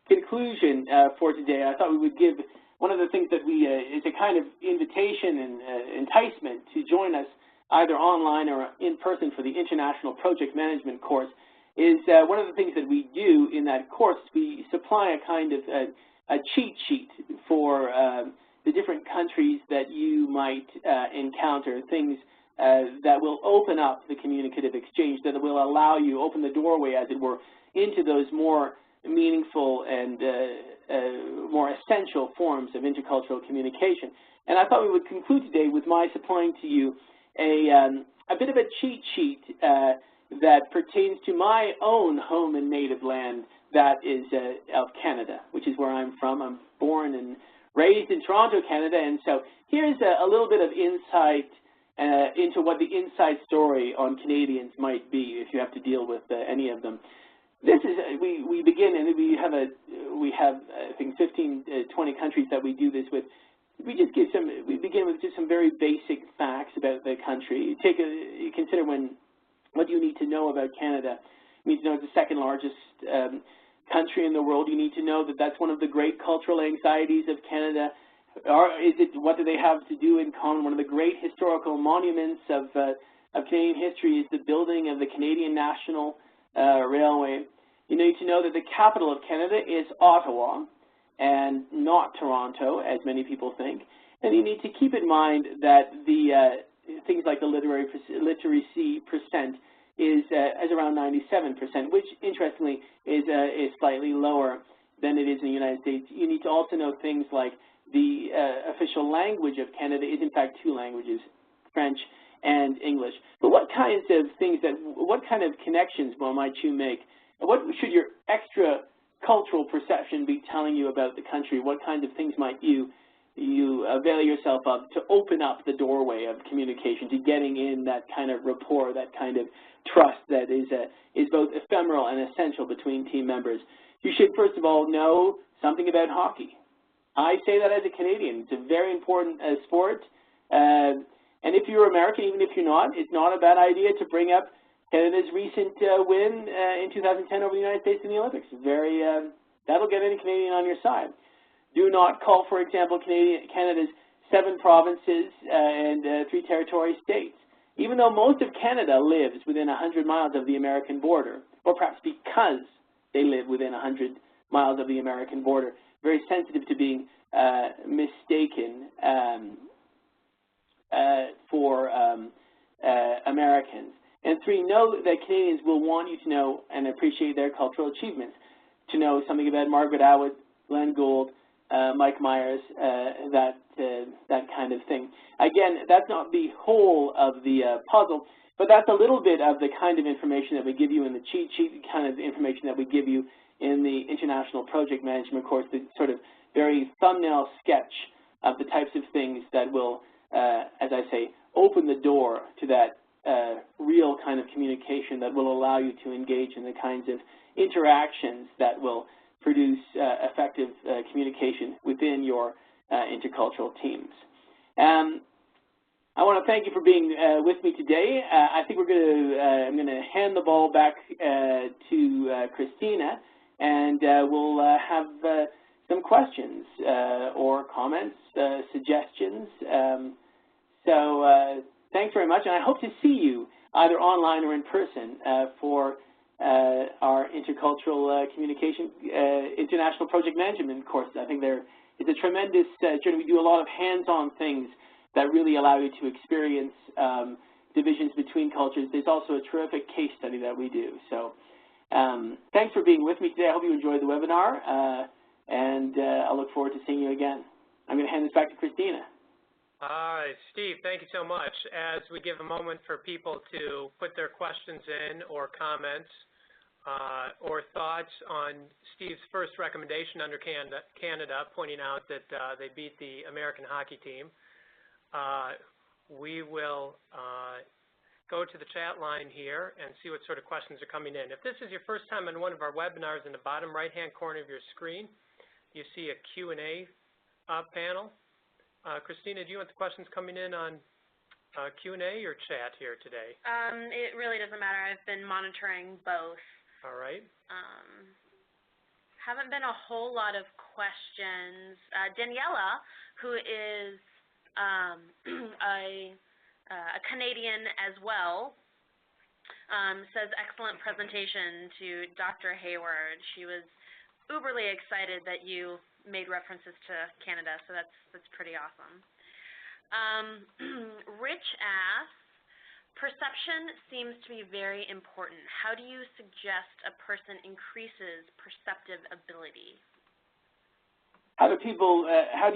conclusion for today, I thought we would give one of the things that we, is a kind of invitation and enticement to join us either online or in person for the International Project Management course, is one of the things that we do in that course, we supply a kind of a cheat sheet for the different countries that you might encounter, things that will open up the communicative exchange, that will allow you, open the doorway, as it were, into those more meaningful and more essential forms of intercultural communication. And I thought we would conclude today with my supplying to you a bit of a cheat sheet that pertains to my own home and native land, that is of Canada, which is where I'm from. I'm born and raised in Toronto, Canada, and so here's a little bit of insight into what the inside story on Canadians might be if you have to deal with any of them. This is, we begin, and we have I think 15, 20 countries that we do this with. We begin with just some very basic facts about the country. You consider what you need to know about Canada. You need to know it's the second largest country in the world. You need to know that that's one of the great cultural anxieties of Canada. What do they have to do in common? One of the great historical monuments of Canadian history is the building of the Canadian National Railway. You need to know that the capital of Canada is Ottawa and not Toronto, as many people think. And you need to keep in mind that the things like the literacy percent is around 97%, which interestingly is slightly lower than it is in the United States. You need to also know things like the official language of Canada is in fact two languages, French and English. But what kinds of things what kind of connections might you make? What should your extra cultural perception be telling you about the country? What kinds of things might you avail yourself of to open up the doorway of communication, to getting in that kind of rapport, that kind of trust that is both ephemeral and essential between team members? You should first of all know something about hockey. I say that as a Canadian. It's a very important sport. And if you're American, even if you're not, it's not a bad idea to bring up Canada's recent win in 2010 over the United States in the Olympics. That'll get any Canadian on your side. Do not call, for example, Canada's 7 provinces and 3 territory states. Even though most of Canada lives within 100 miles of the American border, or perhaps because they live within 100 miles of the American border, very sensitive to being mistaken for Americans. And 3, know that Canadians will want you to know and appreciate their cultural achievements, to know something about Margaret Atwood, Glenn Gould, Mike Myers, that kind of thing. Again, that's not the whole of the puzzle, but that's a little bit of the kind of information that we give you in the cheat sheet, the kind of information that we give you in the International Project Management course, the sort of very thumbnail sketch of the types of things that will, as I say, open the door to that real kind of communication that will allow you to engage in the kinds of interactions that will produce effective communication within your intercultural teams. I want to thank you for being with me today. I think I'm going to hand the ball back to Christina, and we'll have some questions or comments, suggestions. So thanks very much, and I hope to see you either online or in person for our intercultural communication international project management course. I think it's a tremendous journey. We do a lot of hands-on things that really allow you to experience divisions between cultures. There's also a terrific case study that we do. So thanks for being with me today. I hope you enjoyed the webinar, and I look forward to seeing you again. I'm going to hand this back to Christina. All right, Steve, thank you so much. As we give a moment for people to put their questions in or comments, or thoughts on Steve's first recommendation under Canada, pointing out that they beat the American hockey team, we will go to the chat line here and see what sort of questions are coming in. If this is your first time on one of our webinars, in the bottom right-hand corner of your screen, you see a Q&A panel. Christina, do you want the questions coming in on Q&A or chat here today? It really doesn't matter. I've been monitoring both. All right. Haven't been a whole lot of questions. Daniela, who is a Canadian as well, says excellent presentation to Dr. Hayward. She was uberly excited that you made references to Canada, so that's pretty awesome. Rich asks, perception seems to be very important. How do you suggest a person increases perceptive ability? How do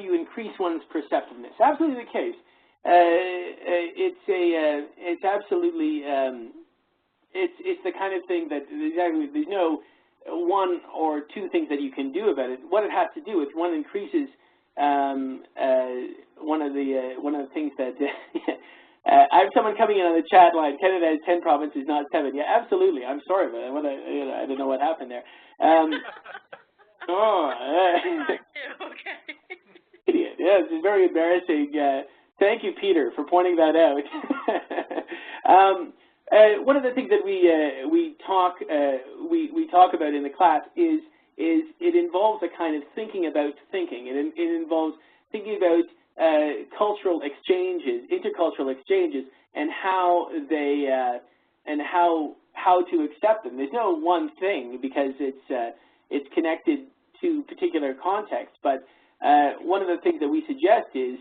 you increase one's perceptiveness? Absolutely the case. It's absolutely, it's the kind of thing that there's no one or two things that you can do about it. What it has to do is one increases one of the things that I have someone coming in on the chat line. Canada has 10 provinces, not 7. Yeah, absolutely. I'm sorry, but I don't know what happened there. Okay. Idiot. Yes, it's very embarrassing. Thank you, Peter, for pointing that out. One of the things that we talk about in the class is it involves a kind of thinking about thinking. It involves thinking about cultural exchanges, intercultural exchanges, and how they and how to accept them. There's no one thing because it's connected to particular contexts. But one of the things that we suggest is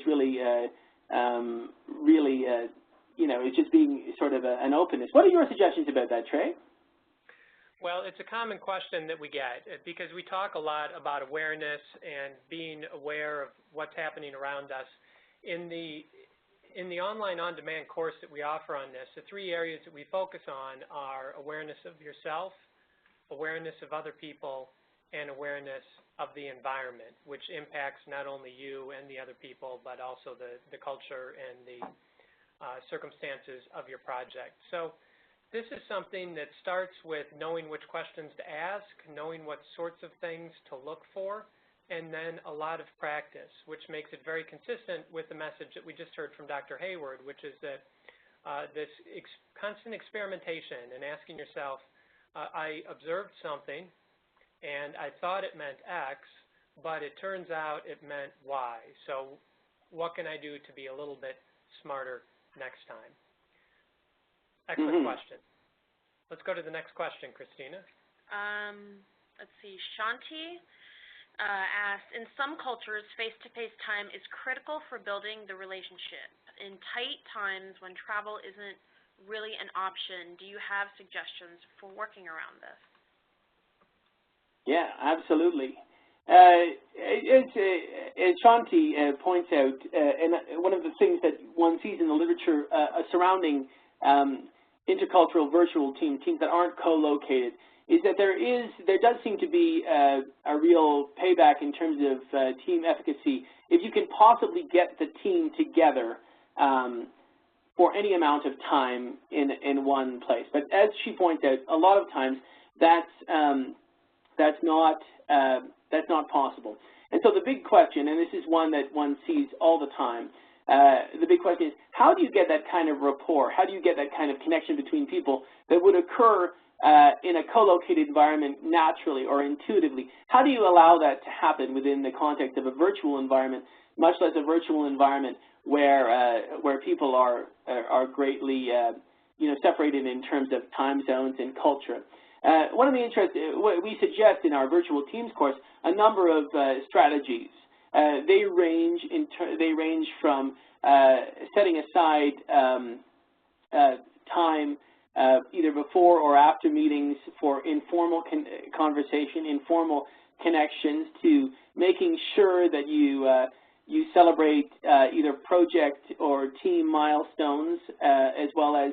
really it's just being sort of an openness. What are your suggestions about that, Trey? Well, it's a common question that we get because we talk a lot about awareness and being aware of what's happening around us. In the online on-demand course that we offer on this, the 3 areas that we focus on are awareness of yourself, awareness of other people, and awareness of the environment, which impacts not only you and the other people, but also the culture and the circumstances of your project. So this is something that starts with knowing which questions to ask, knowing what sorts of things to look for, and then a lot of practice, which makes it very consistent with the message that we just heard from Dr. Hayward, which is that this constant experimentation and asking yourself, I observed something and I thought it meant X, but it turns out it meant Y. So what can I do to be a little bit smarter next time? Excellent question. Let's go to the next question, Christina. Let's see. Shanti asked, in some cultures, face-to-face time is critical for building the relationship. In tight times when travel isn't really an option, do you have suggestions for working around this? Yeah, absolutely. As Shanti points out, and one of the things that one sees in the literature surrounding intercultural virtual teams that aren't co-located, is that there does seem to be a real payback in terms of team efficacy if you can possibly get the team together for any amount of time in one place. But as she points out, a lot of times that's not possible. And so the big question, and this is one that one sees all the time, the big question is, how do you get that kind of rapport? How do you get that kind of connection between people that would occur in a co-located environment naturally or intuitively? How do you allow that to happen within the context of a virtual environment, much less a virtual environment where people are greatly separated in terms of time zones and culture? One of the we suggest in our virtual teams course a number of strategies. They range from setting aside time either before or after meetings for informal conversation, informal connections, to making sure that you celebrate either project or team milestones, as well as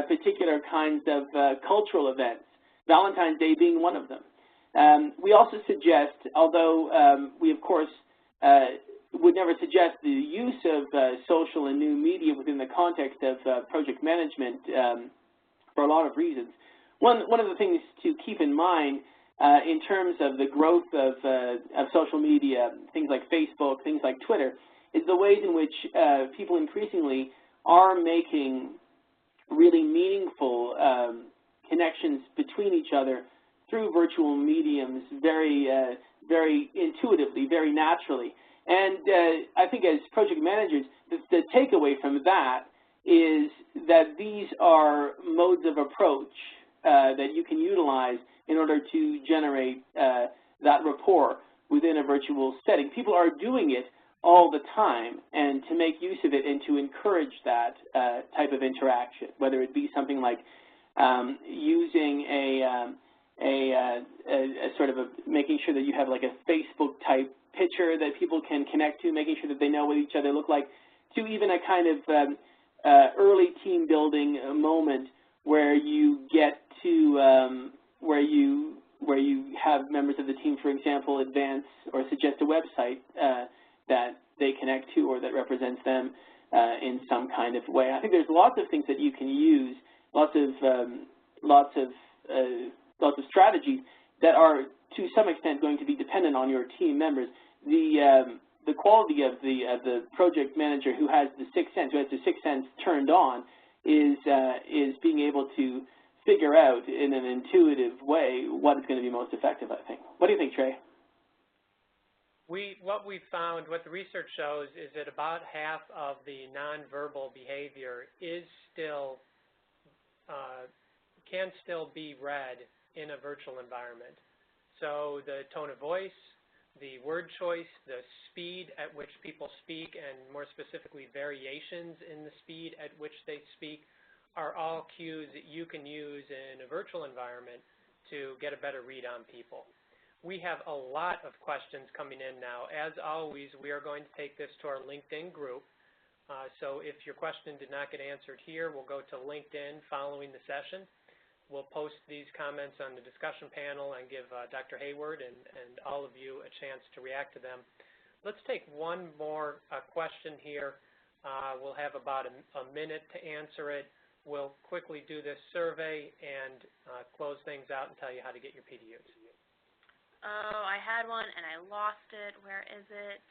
particular kinds of cultural events. Valentine's Day being one of them. We also suggest, although we of course would never suggest the use of social and new media within the context of project management for a lot of reasons. One of the things to keep in mind in terms of the growth of social media, things like Facebook, things like Twitter, is the ways in which people increasingly are making really meaningful connections between each other through virtual mediums very intuitively, very naturally. And I think as project managers, the takeaway from that is that these are modes of approach that you can utilize in order to generate that rapport within a virtual setting. People are doing it all the time, and to make use of it and to encourage that type of interaction, whether it be something like using a sort of making sure that you have like a Facebook type picture that people can connect to, making sure that they know what each other look like, to even a kind of early team building moment where you get to where you have members of the team, for example, advance or suggest a website that they connect to or that represents them in some kind of way. I think there's lots of things that you can use, lots of strategies that are to some extent going to be dependent on your team members. The quality of the project manager who has the sixth sense, who has the sixth sense turned on, is being able to figure out in an intuitive way what is going to be most effective, I think. What do you think, Trey? What we found, what the research shows, is that about half of the nonverbal behavior is still can still be read in a virtual environment. So the tone of voice, the word choice, the speed at which people speak, and more specifically variations in the speed at which they speak, are all cues that you can use in a virtual environment to get a better read on people. We have a lot of questions coming in now. As always, we are going to take this to our LinkedIn group. So if your question did not get answered here, we'll go to LinkedIn following the session. We'll post these comments on the discussion panel and give Dr. Hayward and all of you a chance to react to them. Let's take one more question here. We'll have about a minute to answer it. We'll quickly do this survey and close things out and tell you how to get your PDUs. Oh, I had one and I lost it. Where is it?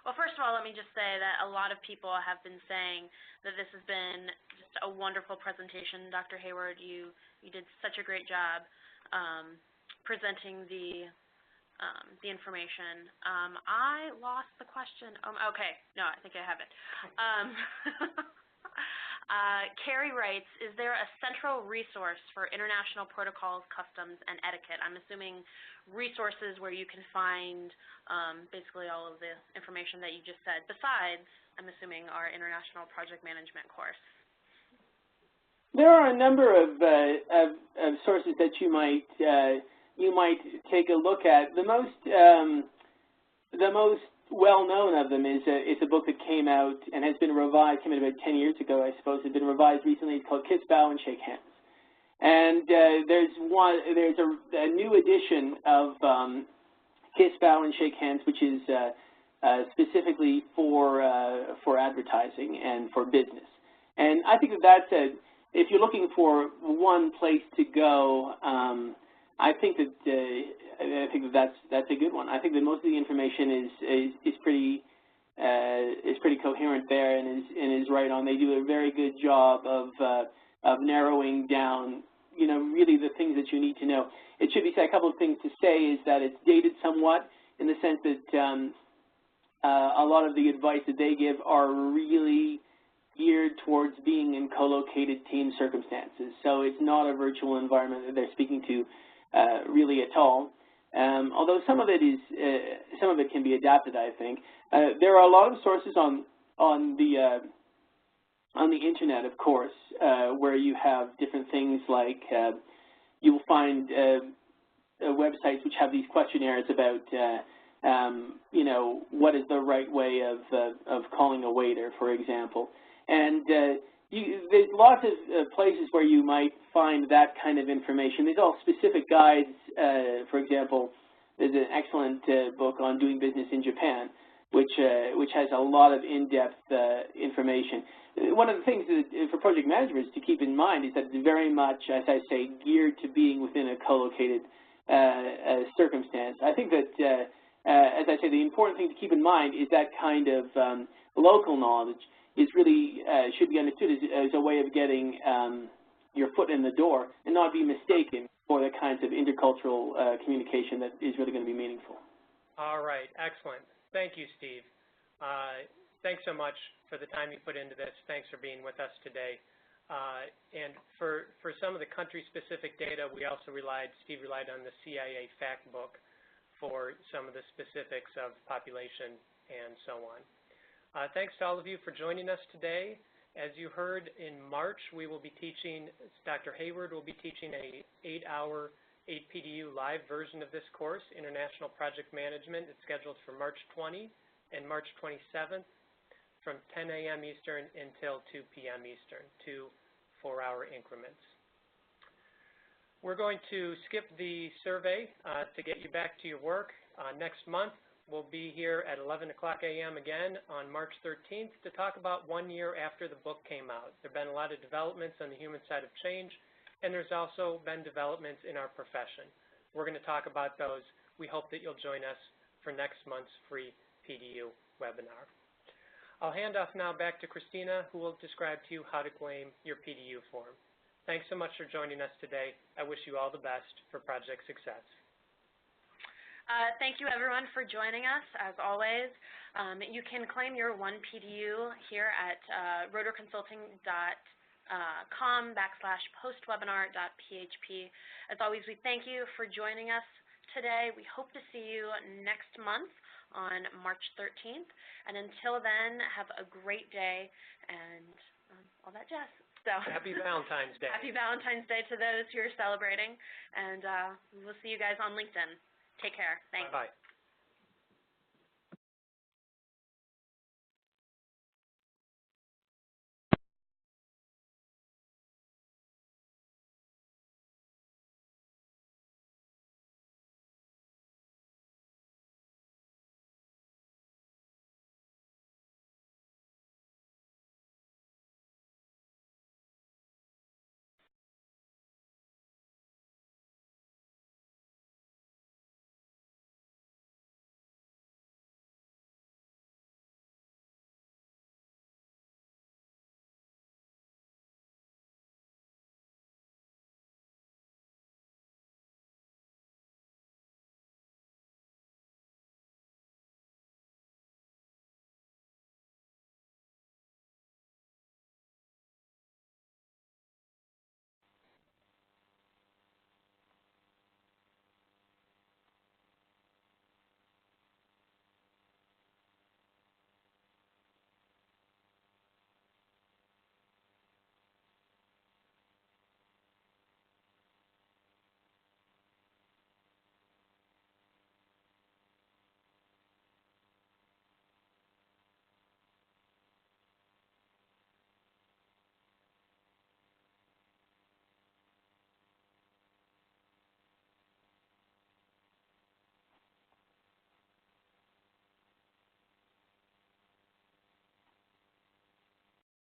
Well, first of all, let me just say that a lot of people have been saying that this has been just a wonderful presentation. Dr. Hayward, you did such a great job presenting the information. I lost the question. Okay, no, I think I have it. Carrie writes, is there a central resource for international protocols, customs, and etiquette? I'm assuming resources where you can find basically all of the information that you just said, besides, I'm assuming, our international project management course. There are a number of sources that you might take a look at. The most well-known of them is a book that came out and has been revised, came out about 10 years ago, I suppose. It's been revised recently. It's called Kiss, Bow, and Shake Hands. And there's a new edition of Kiss, Bow, and Shake Hands, which is specifically for advertising and for business. And I think that if you're looking for one place to go, I think that's a good one. I think that most of the information is pretty coherent there and is right on. They do a very good job of narrowing down, really the things that you need to know. It should be said, a couple of things to say is that it's dated somewhat in the sense that a lot of the advice that they give are really geared towards being in co-located team circumstances. So it's not a virtual environment that they're speaking to really at all. Although some of it can be adapted, I think. There are a lot of sources on the internet, of course, where you have different things like you will find websites which have these questionnaires about what is the right way of calling a waiter, for example. And there's lots of places where you might find that kind of information. There's all specific guides. For example, there's an excellent book on doing business in Japan, which has a lot of in-depth information. One of the things that, for project managers to keep in mind is that it's very much, as I say, geared to being within a co-located circumstance. I think that, as I say, the important thing to keep in mind is that kind of local knowledge is really should be understood as a way of getting your foot in the door and not be mistaken for the kinds of intercultural communication that is really going to be meaningful. All right, excellent. Thank you, Steve. Thanks so much for the time you put into this. Thanks for being with us today. And for some of the country-specific data, Steve relied on the CIA fact book for some of the specifics of population and so on. Thanks to all of you for joining us today. As you heard, in March, we will be teaching, Dr. Hayward will be teaching a 8-hour 8PDU live version of this course, International Project Management. It's scheduled for March 20 and March 27th from 10 a.m. Eastern until 2 p.m. Eastern, 2 4-hour increments. We're going to skip the survey to get you back to your work. Next month, we'll be here at 11 o'clock a.m. again on March 13th to talk about 1 year after the book came out. There have been a lot of developments on the human side of change, and there's also been developments in our profession. We're going to talk about those. We hope that you'll join us for next month's free PDU webinar. I'll hand off now back to Christina, who will describe to you how to claim your PDU form. Thanks so much for joining us today. I wish you all the best for project success. Thank you, everyone, for joining us. As always, you can claim your 1 PDU here at rotorconsulting.com/postwebinar.php. As always, we thank you for joining us today. We hope to see you next month on March 13th. And until then, have a great day and all that jazz. So, happy Valentine's Day. Happy Valentine's Day to those who are celebrating. And we'll see you guys on LinkedIn. Take care. Thanks. Bye-bye.